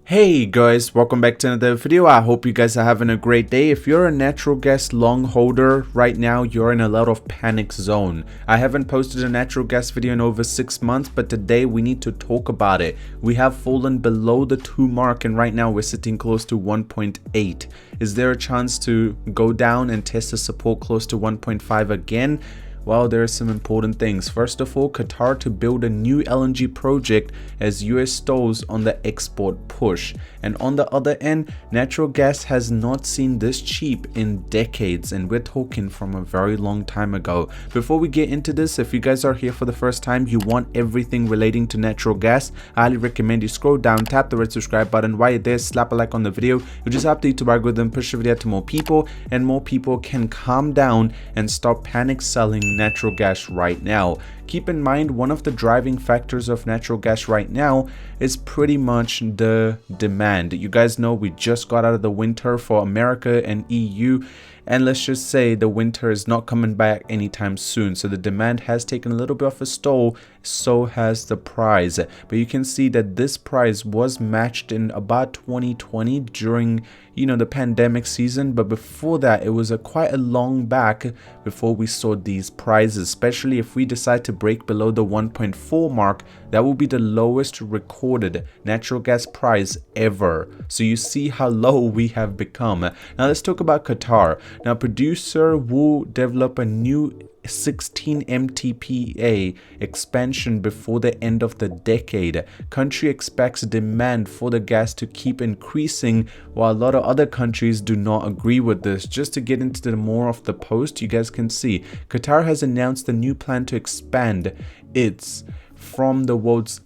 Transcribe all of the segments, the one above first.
Hey guys, welcome back to another video. I hope you guys are having a great day. If you're a natural gas long holder right now, you're in a lot of panic zone. I haven't posted a natural gas video in over 6 months, but today we need to talk about it. We have fallen below the 2 mark and right now we're sitting close to 1.8. Is there a chance to go down and test the support close to 1.5 again? Well, there are some important things. First of all, Qatar to build a new LNG project as US stalls on the export push. And on the other end, natural gas has not seen this cheap in decades, and we're talking from a very long time ago. Before we get into this, if you guys are here for the first time, you want everything relating to natural gas, I highly recommend you scroll down, tap the red subscribe button. While you're there, slap a like on the video. It'll just help the YouTube algorithm push the video to more people, and more people can calm down and stop panic selling natural gas right now. Keep in mind, one of the driving factors of natural gas right now is pretty much the demand. You guys know we just got out of the winter for America and EU, and let's just say the winter is not coming back anytime soon, so the demand has taken a little bit of a stall, so has the price. But you can see that this price was matched in about 2020 during the pandemic season, but before that it was quite a long back before we saw these prices. Especially if we decide to break below the 1.4 mark, that will be the lowest recorded natural gas price ever. So you see how low we have become. Now let's talk about Qatar. Now producer will develop a new 16 MTPA expansion before the end of the decade. Country expects demand for the gas to keep increasing, while a lot of other countries do not agree with this. Just to get into the more of the post, you guys can see Qatar has announced a new plan to expand its from the world's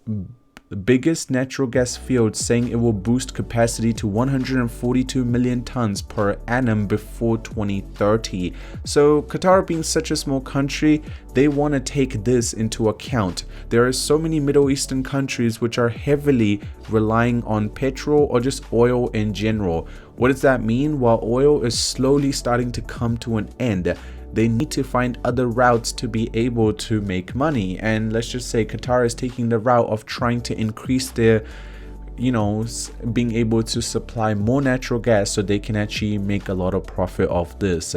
biggest natural gas field, saying it will boost capacity to 142 million tons per annum before 2030. So Qatar, being such a small country, they want to take this into account. There are so many Middle Eastern countries which are heavily relying on petrol or just oil in general. What does that mean? While oil is slowly starting to come to an end, they need to find other routes to be able to make money. And let's just say Qatar is taking the route of trying to increase their being able to supply more natural gas so they can actually make a lot of profit off this.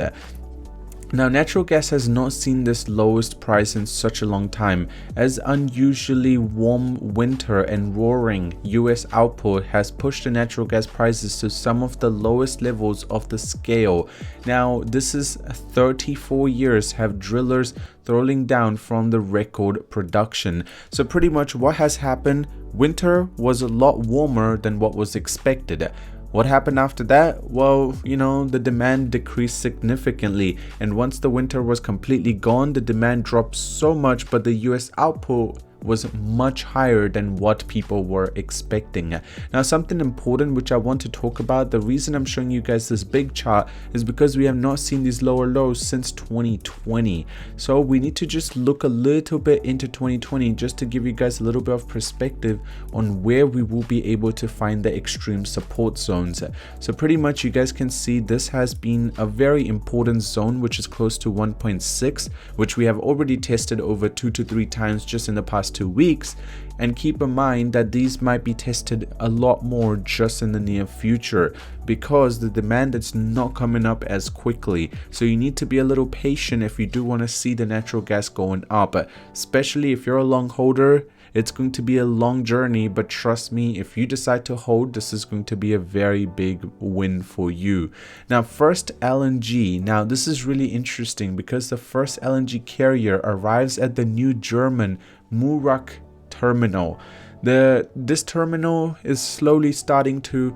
Now, natural gas has not seen this lowest price in such a long time, as unusually warm winter and roaring US output has pushed the natural gas prices to some of the lowest levels of the scale. Now, this is 34 years have drillers throwing down from the record production. So pretty much what has happened, winter was a lot warmer than what was expected. What happened after that? Well, the demand decreased significantly, and once the winter was completely gone, the demand dropped so much, but the US output was much higher than what people were expecting. Now, something important which I want to talk about, the reason I'm showing you guys this big chart is because we have not seen these lower lows since 2020. So we need to just look a little bit into 2020 just to give you guys a little bit of perspective on where we will be able to find the extreme support zones. So pretty much you guys can see this has been a very important zone, which is close to 1.6, which we have already tested over 2 to 3 times just in the past 2 weeks. And keep in mind that these might be tested a lot more just in the near future, because the demand is not coming up as quickly. So you need to be a little patient if you do want to see the natural gas going up, especially if you're a long holder. It's going to be a long journey, but trust me, if you decide to hold, this is going to be a very big win for you. Now, first LNG. Now, this is really interesting because the first LNG carrier arrives at the new German Murak terminal. This terminal is slowly starting to,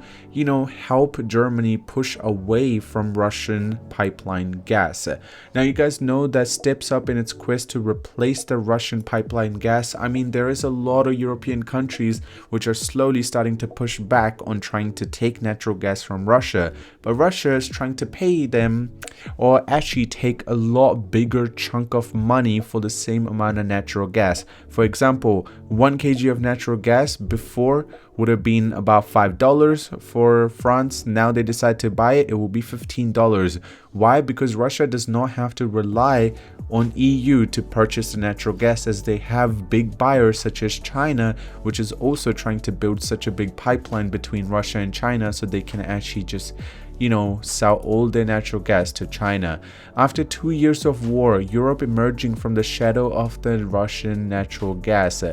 help Germany push away from Russian pipeline gas. Now, you guys know that steps up in its quest to replace the Russian pipeline gas. I mean, there is a lot of European countries which are slowly starting to push back on trying to take natural gas from Russia, but Russia is trying to pay them, or actually take a lot bigger chunk of money for the same amount of natural gas. For example, 1 kg of natural natural gas before would have been about $5 for France. Now they decide to buy it, it will be $15. Why? Because Russia does not have to rely on EU to purchase the natural gas, as they have big buyers such as China, which is also trying to build such a big pipeline between Russia and China, so they can actually just, you know, sell all their natural gas to China. After 2 years of war, Europe emerging from the shadow of the Russian natural gas,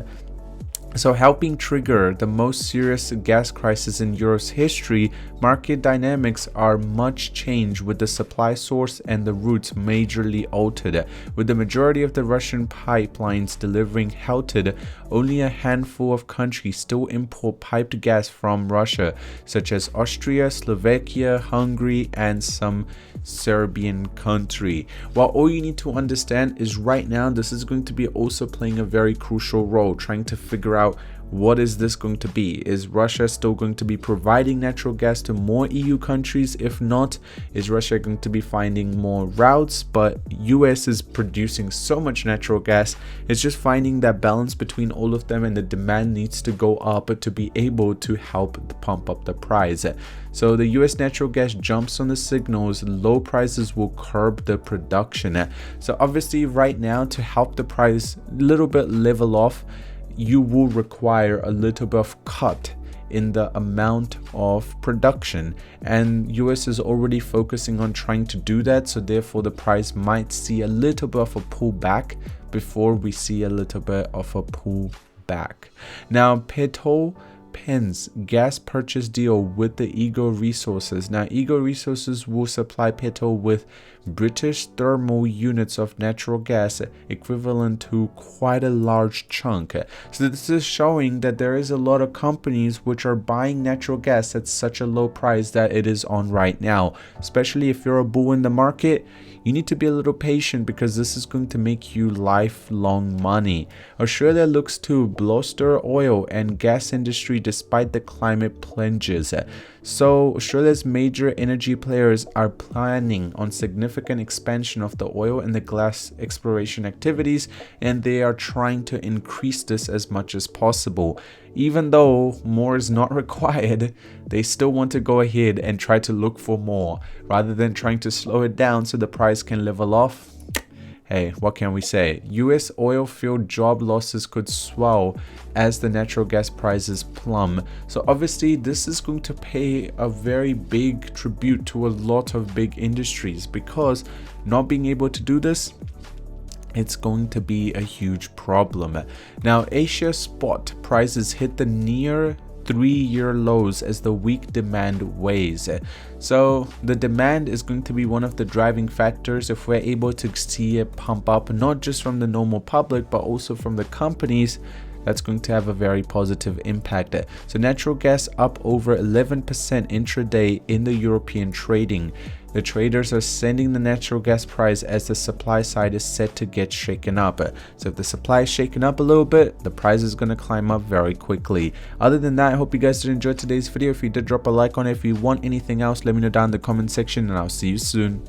so helping trigger the most serious gas crisis in Europe's history, market dynamics are much changed, with the supply source and the routes majorly altered. With the majority of the Russian pipelines delivering halted, only a handful of countries still import piped gas from Russia, such as Austria, Slovakia, Hungary, and some Serbian country. While all you need to understand is right now this is going to be also playing a very crucial role, trying to figure out what is this going to be. Is Russia still going to be providing natural gas to more EU countries? If not, is Russia going to be finding more routes? But US is producing so much natural gas, it's just finding that balance between all of them, and the demand needs to go up to be able to help pump up the price. So the US natural gas jumps on the signals, low prices will curb the production. So obviously right now, to help the price a little bit level off, you will require a little bit of cut in the amount of production, and US is already focusing on trying to do that, so therefore the price might see a little bit of a pullback before we see a little bit of a pullback. Now, Petropenn's gas purchase deal with the Ego Resources. Now, Ego Resources will supply Petro with British thermal units of natural gas, equivalent to quite a large chunk. So this is showing that there is a lot of companies which are buying natural gas at such a low price that it is on right now. Especially if you're a bull in the market, you need to be a little patient, because this is going to make you lifelong money. Australia looks to bolster oil and gas industry despite the climate plunges. So Australia's major energy players are planning on significant expansion of the oil and the gas exploration activities, and they are trying to increase this as much as possible. Even though more is not required, they still want to go ahead and try to look for more, rather than trying to slow it down so the price can level off. Hey, what can we say? US oil field job losses could swell as the natural gas prices plumb. So obviously this is going to pay a very big tribute to a lot of big industries, because not being able to do this, it's going to be a huge problem. Now, Asia spot prices hit the near 3-year lows as the weak demand weighs. So the demand is going to be one of the driving factors if we're able to see it pump up, not just from the normal public but also from the companies. That's going to have a very positive impact. So natural gas up over 11% intraday in the European trading. The traders are sending the natural gas price as the supply side is set to get shaken up. So if the supply is shaken up a little bit, the price is going to climb up very quickly. Other than that, I hope you guys did enjoy today's video. If you did, drop a like on it. If you want anything else, let me know down in the comment section, and I'll see you soon.